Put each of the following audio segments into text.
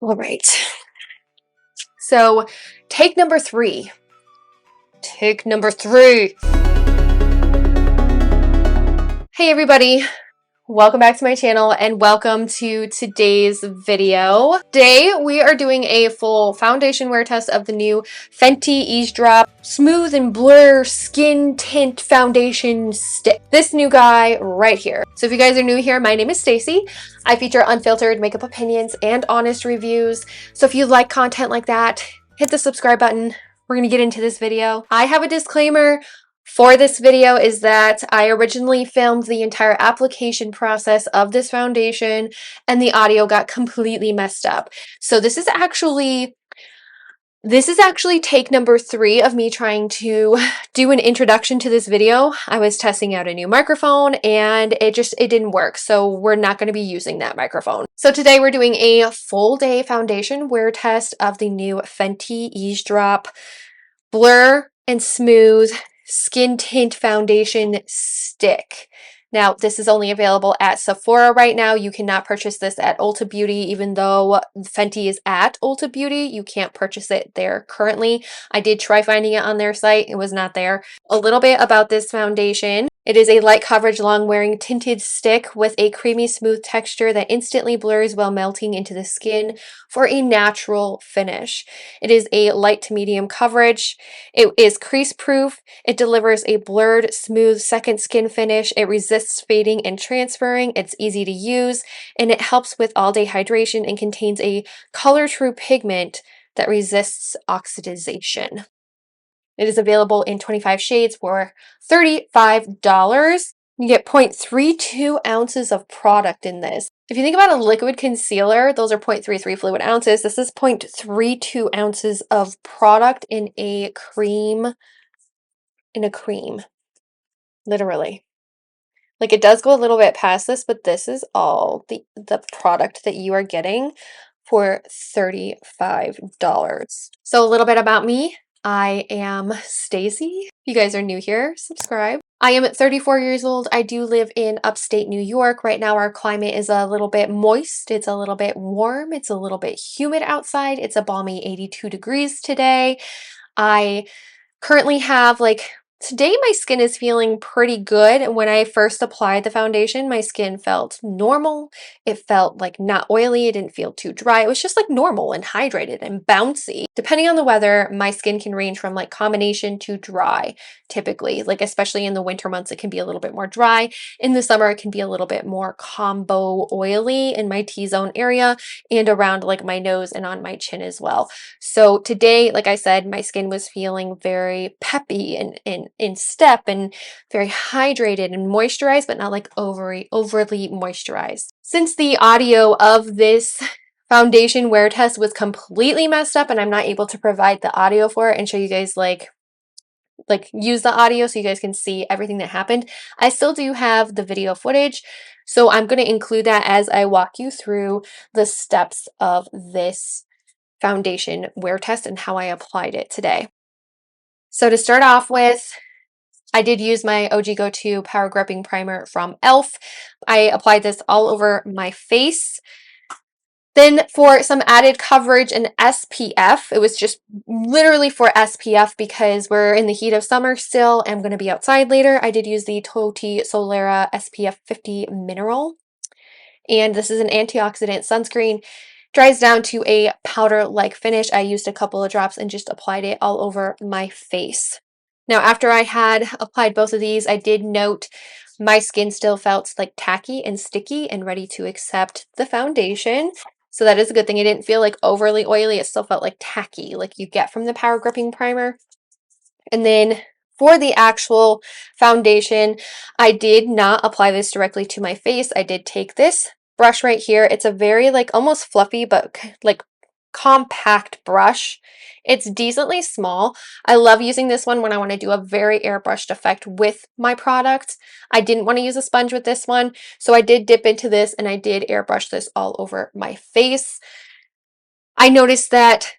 All right. So, take number three. Take number three. Hey everybody, welcome back to my channel and welcome to today's video. Today we are doing a full foundation wear test of the new Fenty Eaze Drop Smooth and Blur Skin Tint Foundation Stick. This new guy right here. So if you guys are new here, my name is Staci. I feature unfiltered makeup opinions and honest reviews. So if you like content like that, hit the subscribe button. We're gonna get into this video. I have a disclaimer for this video is that I originally filmed the entire application process of this foundation and the audio got completely messed up. So this is actually take number three of me trying to do an introduction to this video. I was testing out a new microphone and it didn't work. So we're not going to be using that microphone. So today we're doing a full day foundation wear test of the new Fenty Eaze Drop Blur and Smooth Skin Tint Foundation Stick. Now, this is only available at Sephora right now. You cannot purchase this at Ulta Beauty, even though Fenty is at Ulta Beauty. You can't purchase it there currently. I did try finding it on their site. It was not there. A little bit about this foundation. It is a light coverage, long-wearing tinted stick with a creamy, smooth texture that instantly blurs while melting into the skin for a natural finish. It is a light to medium coverage. It is crease-proof. It delivers a blurred, smooth second skin finish. It resists fading and transferring. It's easy to use, and it helps with all-day hydration and contains a color-true pigment that resists oxidization. It is available in 25 shades for $35. You get 0.32 ounces of product in this. If you think about a liquid concealer, those are 0.33 fluid ounces. This is 0.32 ounces of product in a cream. Literally. Like, it does go a little bit past this, but this is all the product that you are getting for $35. So a little bit about me. I am Staci. If you guys are new here, subscribe. I am 34 years old. I do live in upstate New York. Right now our climate is a little bit moist. It's a little bit warm. It's a little bit humid outside. It's a balmy 82 degrees today. I currently have today my skin is feeling pretty good. When I first applied the foundation, my skin felt normal. It felt like not oily. It didn't feel too dry. It was just like normal and hydrated and bouncy. Depending on the weather, my skin can range from like combination to dry typically. Like especially in the winter months, it can be a little bit more dry. In the summer, it can be a little bit more combo oily in my T-zone area and around like my nose and on my chin as well. So today, like I said, my skin was feeling very peppy and in step and very hydrated and moisturized, but not like overly moisturized. Since the audio of this foundation wear test was completely messed up and I'm not able to provide the audio for it and show you guys like use the audio so you guys can see everything that happened, I still do have the video footage. So I'm going to include that as I walk you through the steps of this foundation wear test and how I applied it today. So to start off with, I did use my OG Go-To Power Gripping Primer from e.l.f. I applied this all over my face. Then for some added coverage and SPF, it was just literally for SPF because we're in the heat of summer still. I'm going to be outside later. I did use the TOTY Solera SPF 50 Mineral. And this is an antioxidant sunscreen. Dries down to a powder-like finish. I used a couple of drops and just applied it all over my face. Now, after I had applied both of these, I did note my skin still felt like tacky and sticky and ready to accept the foundation. So that is a good thing. It didn't feel like overly oily. It still felt like tacky, like you get from the Power Gripping Primer. And then for the actual foundation, I did not apply this directly to my face. I did take this brush right here. It's a very like almost fluffy, but like compact brush. It's decently small. I love using this one when I want to do a very airbrushed effect with my product. I didn't want to use a sponge with this one, so I did dip into this and I did airbrush this all over my face. I noticed that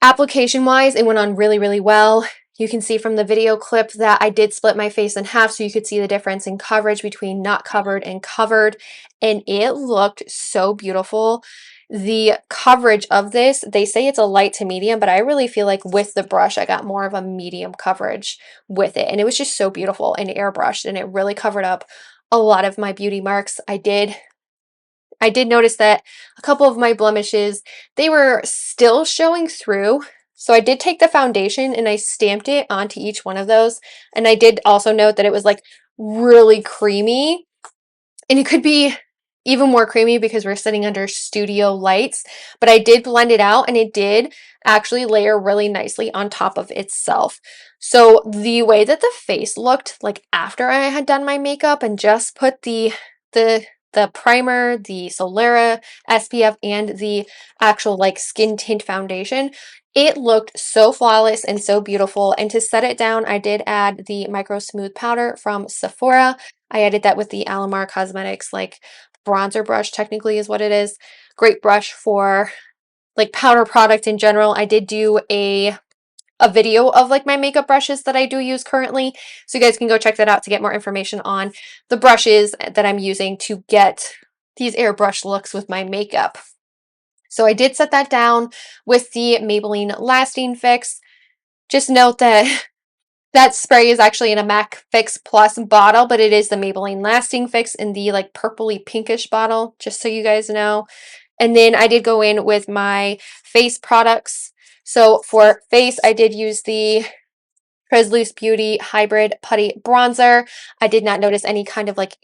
application-wise, it went on really, really well. You can see from the video clip that I did split my face in half so you could see the difference in coverage between not covered and covered, and it looked so beautiful. the coverage of this, they say it's a light to medium, but I really feel like with the brush, I got more of a medium coverage with it. And it was just so beautiful and airbrushed, and it really covered up a lot of my beauty marks. I did notice that a couple of my blemishes, they were still showing through. So I did take the foundation and I stamped it onto each one of those. And I did also note that it was like really creamy. And it could be even more creamy because we're sitting under studio lights, but I did blend it out and it did actually layer really nicely on top of itself. So the way that the face looked like after I had done my makeup and just put the primer, the Solera SPF, and the actual like skin tint foundation, it looked so flawless and so beautiful. And to set it down, I did add the Microsmooth powder from Sephora. I added that with the Alamar Cosmetics like bronzer brush, technically is what it is. Great brush for like powder product in general. I did do a video of like my makeup brushes that I do use currently, so you guys can go check that out to get more information on the brushes that I'm using to get these airbrush looks with my makeup. So I did set that down with the Maybelline Lasting Fix. Just note that that spray is actually in a MAC Fix Plus bottle, but it is the Maybelline Lasting Fix in the like purpley pinkish bottle, just so you guys know. And then I did go in with my face products. So for face, I did use the Tresluce Beauty Hybrid Putty Bronzer. I did not notice any kind of like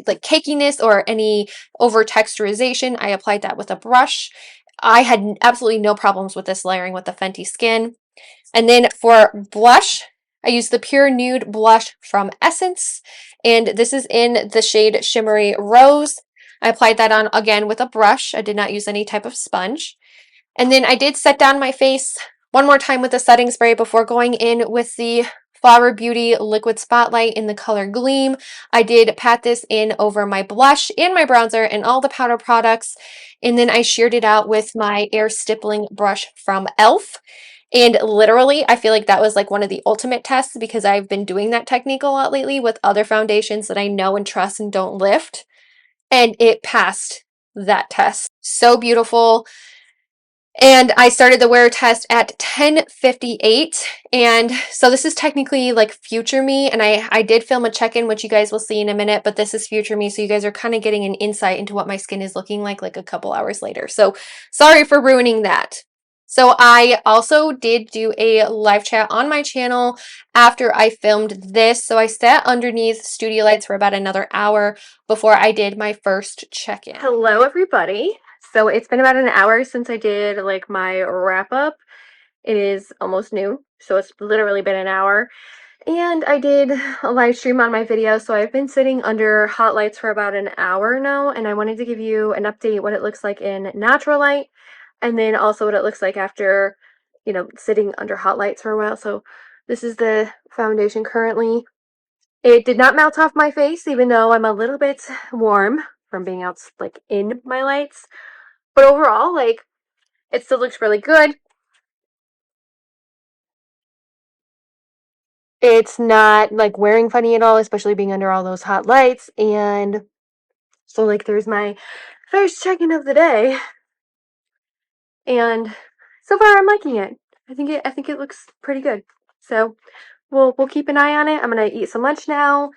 cakiness or any over texturization. I applied that with a brush. I had absolutely no problems with this layering with the Fenty skin. And then for blush, I used the Pure Nude blush from Essence, and this is in the shade Shimmery Rose. I applied that on again with a brush. I did not use any type of sponge. And then I did set down my face one more time with a setting spray before going in with the Flower Beauty Liquid Spotlight in the color Gleam. I did pat this in over my blush and my bronzer and all the powder products. And then I sheared it out with my air stippling brush from e.l.f. And literally, I feel like that was like one of the ultimate tests because I've been doing that technique a lot lately with other foundations that I know and trust and don't lift. And it passed that test. So beautiful. And I started the wear test at 10:58. And so this is technically like future me. And I did film a check-in, which you guys will see in a minute, but this is future me. So you guys are kind of getting an insight into what my skin is looking like a couple hours later. So sorry for ruining that. So I also did do a live chat on my channel after I filmed this. So I sat underneath studio lights for about another hour before I did my first check-in. Hello, everybody. So it's been about an hour since I did like my wrap up. It is almost noon, so it's literally been an hour. And I did a live stream on my video, so I've been sitting under hot lights for about an hour now, and I wanted to give you an update what it looks like in natural light, and then also what it looks like after, you know, sitting under hot lights for a while. So this is the foundation currently. It did not melt off my face, even though I'm a little bit warm from being out like in my lights. But overall, like, it still looks really good. It's not like wearing funny at all, especially being under all those hot lights. And so like there's my first check-in of the day. And so far I'm liking it. I think it looks pretty good. So we'll keep an eye on it. I'm gonna eat some lunch now,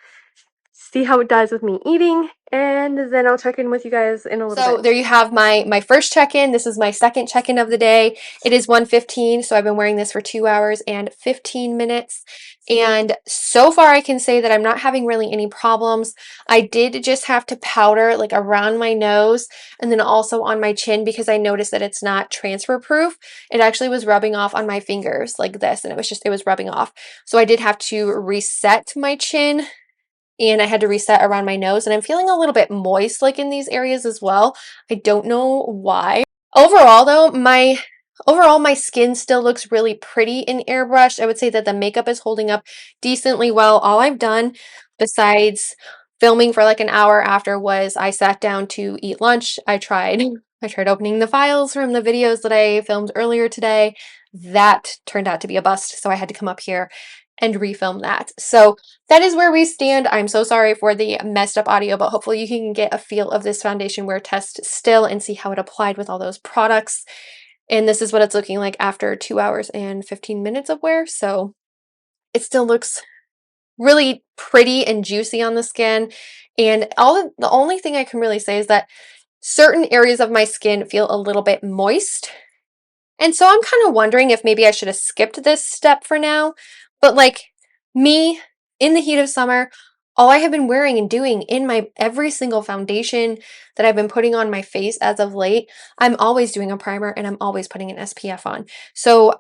see how it does with me eating, and then I'll check in with you guys in a little bit. So there you have my first check-in. This is my second check-in of the day. It is 1:15, so I've been wearing this for 2 hours and 15 minutes. And so far I can say that I'm not having really any problems. I did just have to powder like around my nose and then also on my chin because I noticed that it's not transfer proof. It actually was rubbing off on my fingers like this, and it was rubbing off. So I did have to reset my chin and I had to reset around my nose, and I'm feeling a little bit moist like in these areas as well. I don't know why. Overall though, my skin still looks really pretty and airbrushed. I would say that the makeup is holding up decently well. All I've done besides filming for like an hour after was I sat down to eat lunch. I tried opening the files from the videos that I filmed earlier today. That turned out to be a bust, so I had to come up here and refilm that. So that is where we stand. I'm so sorry for the messed up audio, but hopefully you can get a feel of this foundation wear test still and see how it applied with all those products. And this is what it's looking like after 2 hours and 15 minutes of wear. So it still looks really pretty and juicy on the skin. And the only thing I can really say is that certain areas of my skin feel a little bit moist. And so I'm kind of wondering if maybe I should have skipped this step for now. But like me in the heat of summer, all I have been wearing and doing in my every single foundation that I've been putting on my face as of late, I'm always doing a primer and I'm always putting an SPF on. So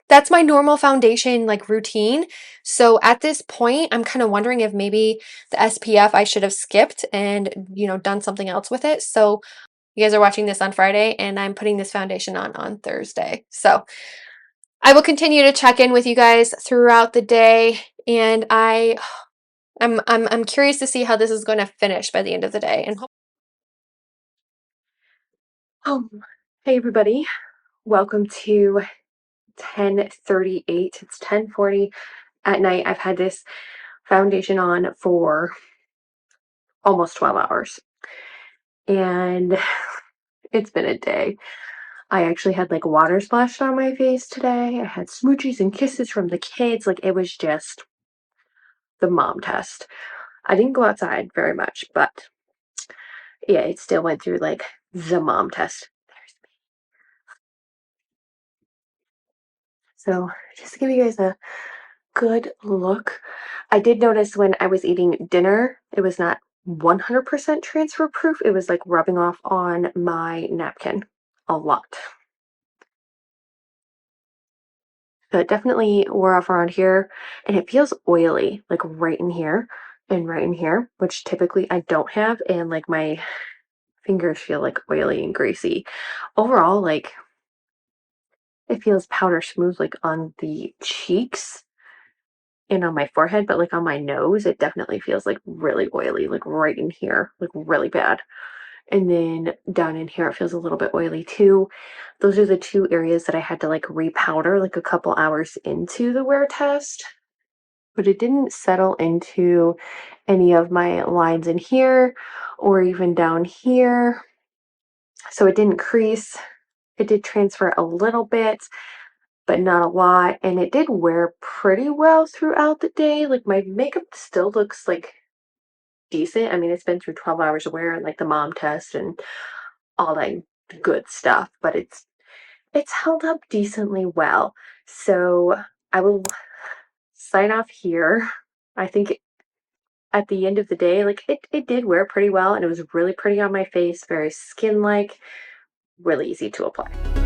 that's my normal foundation like routine. So at this point, I'm kind of wondering if maybe the SPF I should have skipped and, done something else with it. So you guys are watching this on Friday and I'm putting this foundation on Thursday. So I will continue to check in with you guys throughout the day, and I'm curious to see how this is going to finish by the end of the day. And hey everybody, welcome to 10:38. It's 10:40 at night. I've had this foundation on for almost 12 hours, and it's been a day. I actually had like water splashed on my face today. I had smoochies and kisses from the kids. Like it was just the mom test. I didn't go outside very much, but yeah, it still went through like the mom test. So just to give you guys a good look, I did notice when I was eating dinner, it was not 100% transfer proof. It was like rubbing off on my napkin a lot. So it definitely wore off around here, and it feels oily, like right in here and right in here, which typically I don't have, and like my fingers feel like oily and greasy. Overall, like it feels powder smooth like on the cheeks and on my forehead, but like on my nose, it definitely feels like really oily, like right in here, like really bad. And then down in here, it feels a little bit oily too. Those are the two areas that I had to like repowder like a couple hours into the wear test. But it didn't settle into any of my lines in here or even down here. So it didn't crease. It did transfer a little bit, but not a lot. And it did wear pretty well throughout the day. Like my makeup still looks like decent. I mean, it's been through 12 hours of wear and like the mom test and all that good stuff, but it's held up decently well. So I will sign off here. I think at the end of the day, like it did wear pretty well and it was really pretty on my face, very skin-like, really easy to apply.